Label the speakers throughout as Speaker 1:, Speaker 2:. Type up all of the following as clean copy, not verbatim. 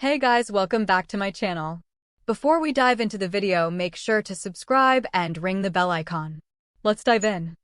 Speaker 1: Hey guys, welcome back to my channel. Before we dive into the video, make sure to subscribe and ring the bell icon. Let's dive in.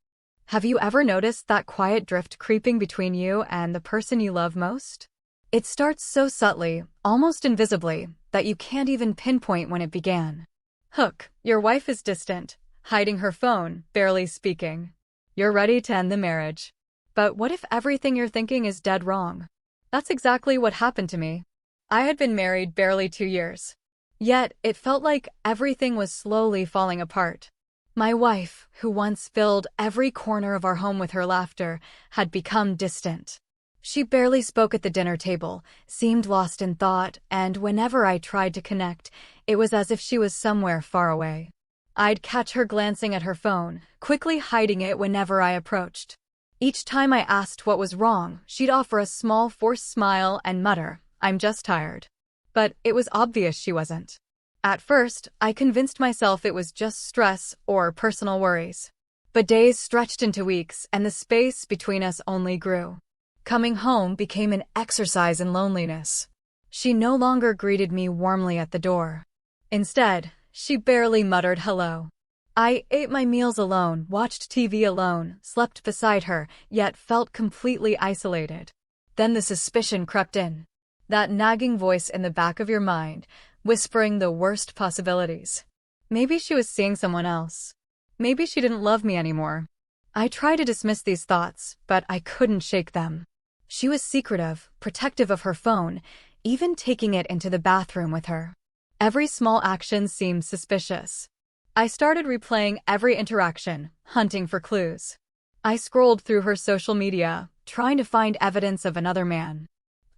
Speaker 1: Have you ever noticed that quiet drift creeping between you and the person you love most? It starts so subtly, almost invisibly, that you can't even pinpoint when it began. Hook, your wife is distant, hiding her phone, barely speaking. You're ready to end the marriage. But what if everything you're thinking is dead wrong? That's exactly what happened to me. I had been married barely 2 years. Yet, it felt like everything was slowly falling apart. My wife, who once filled every corner of our home with her laughter, had become distant. She barely spoke at the dinner table, seemed lost in thought, and whenever I tried to connect, it was as if she was somewhere far away. I'd catch her glancing at her phone, quickly hiding it whenever I approached. Each time I asked what was wrong, she'd offer a small forced smile and mutter, "I'm just tired." But it was obvious she wasn't. At first, I convinced myself it was just stress or personal worries. But days stretched into weeks, and the space between us only grew. Coming home became an exercise in loneliness. She no longer greeted me warmly at the door. Instead, she barely muttered hello. I ate my meals alone, watched TV alone, slept beside her, yet felt completely isolated. Then the suspicion crept in. That nagging voice in the back of your mind, whispering the worst possibilities. Maybe she was seeing someone else. Maybe she didn't love me anymore. I tried to dismiss these thoughts, but I couldn't shake them. She was secretive, protective of her phone, even taking it into the bathroom with her. Every small action seemed suspicious. I started replaying every interaction, hunting for clues. I scrolled through her social media, trying to find evidence of another man.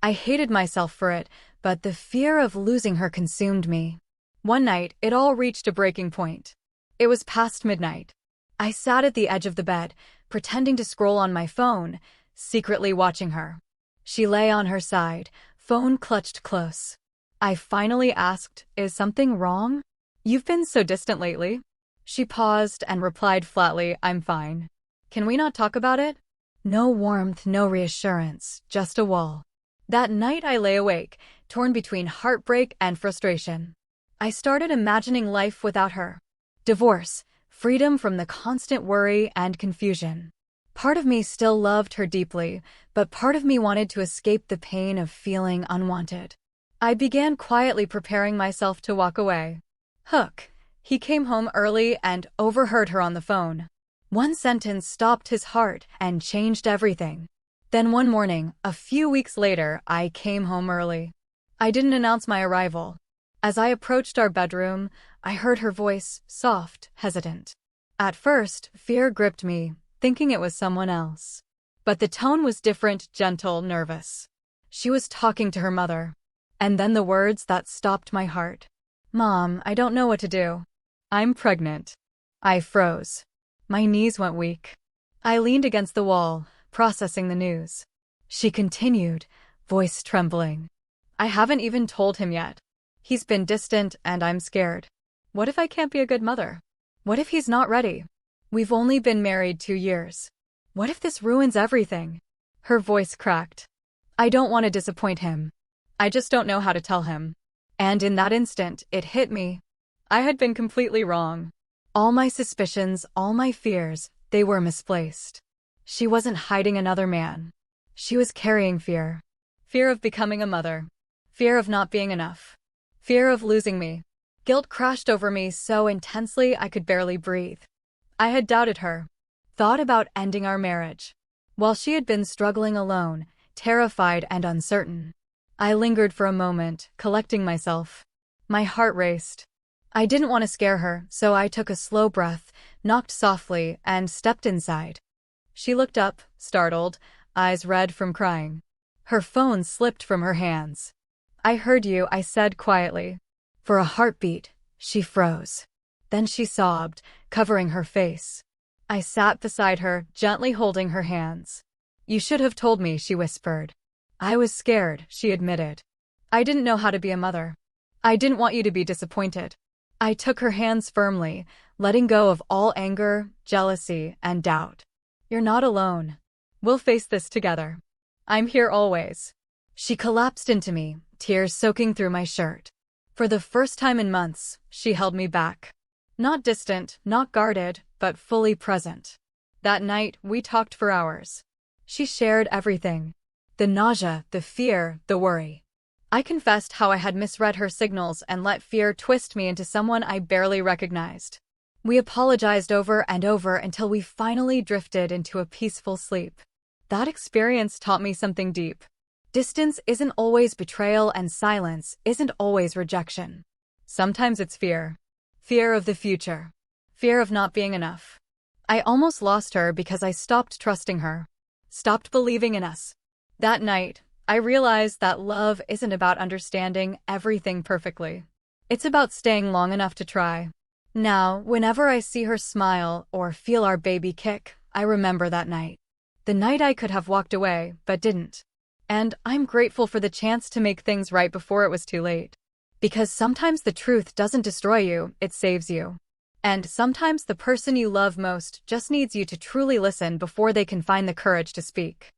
Speaker 1: I hated myself for it, but the fear of losing her consumed me. One night, it all reached a breaking point. It was past midnight. I sat at the edge of the bed, pretending to scroll on my phone, secretly watching her. She lay on her side, phone clutched close. I finally asked, "Is something wrong? You've been so distant lately." She paused and replied flatly, "I'm fine." "Can we not talk about it?" No warmth, no reassurance, just a wall. That night I lay awake, torn between heartbreak and frustration. I started imagining life without her. Divorce, freedom from the constant worry and confusion. Part of me still loved her deeply, but part of me wanted to escape the pain of feeling unwanted. I began quietly preparing myself to walk away. Hook. He came home early and overheard her on the phone. One sentence stopped his heart and changed everything. Then one morning, a few weeks later, I came home early. I didn't announce my arrival. As I approached our bedroom, I heard her voice, soft, hesitant. At first, fear gripped me, thinking it was someone else. But the tone was different, gentle, nervous. She was talking to her mother. And then the words that stopped my heart. "Mom, I don't know what to do. I'm pregnant." I froze. My knees went weak. I leaned against the wall, processing the news. She continued, voice trembling. "I haven't even told him yet. He's been distant and I'm scared. What if I can't be a good mother? What if he's not ready? We've only been married 2 years. What if this ruins everything?" Her voice cracked. "I don't want to disappoint him. I just don't know how to tell him." And in that instant, it hit me. I had been completely wrong. All my suspicions, all my fears, they were misplaced. She wasn't hiding another man. She was carrying fear. Fear of becoming a mother. Fear of not being enough. Fear of losing me. Guilt crashed over me so intensely I could barely breathe. I had doubted her. Thought about ending our marriage. While she had been struggling alone, terrified and uncertain. I lingered for a moment, collecting myself. My heart raced. I didn't want to scare her, so I took a slow breath, knocked softly, and stepped inside. She looked up, startled, eyes red from crying. Her phone slipped from her hands. "I heard you," I said quietly. For a heartbeat, she froze. Then she sobbed, covering her face. I sat beside her, gently holding her hands. "You should have told me," she whispered. "I was scared," she admitted. "I didn't know how to be a mother. I didn't want you to be disappointed." I took her hands firmly, letting go of all anger, jealousy, and doubt. "You're not alone. We'll face this together. I'm here always." She collapsed into me, tears soaking through my shirt. For the first time in months, she held me back. Not distant, not guarded, but fully present. That night, we talked for hours. She shared everything. The nausea, the fear, the worry. I confessed how I had misread her signals and let fear twist me into someone I barely recognized. We apologized over and over until we finally drifted into a peaceful sleep. That experience taught me something deep. Distance isn't always betrayal, and silence isn't always rejection. Sometimes it's fear. Fear of the future. Fear of not being enough. I almost lost her because I stopped trusting her. Stopped believing in us. That night, I realized that love isn't about understanding everything perfectly. It's about staying long enough to try. Now, whenever I see her smile or feel our baby kick, I remember that night. The night I could have walked away, but didn't. And I'm grateful for the chance to make things right before it was too late. Because sometimes the truth doesn't destroy you, it saves you. And sometimes the person you love most just needs you to truly listen before they can find the courage to speak.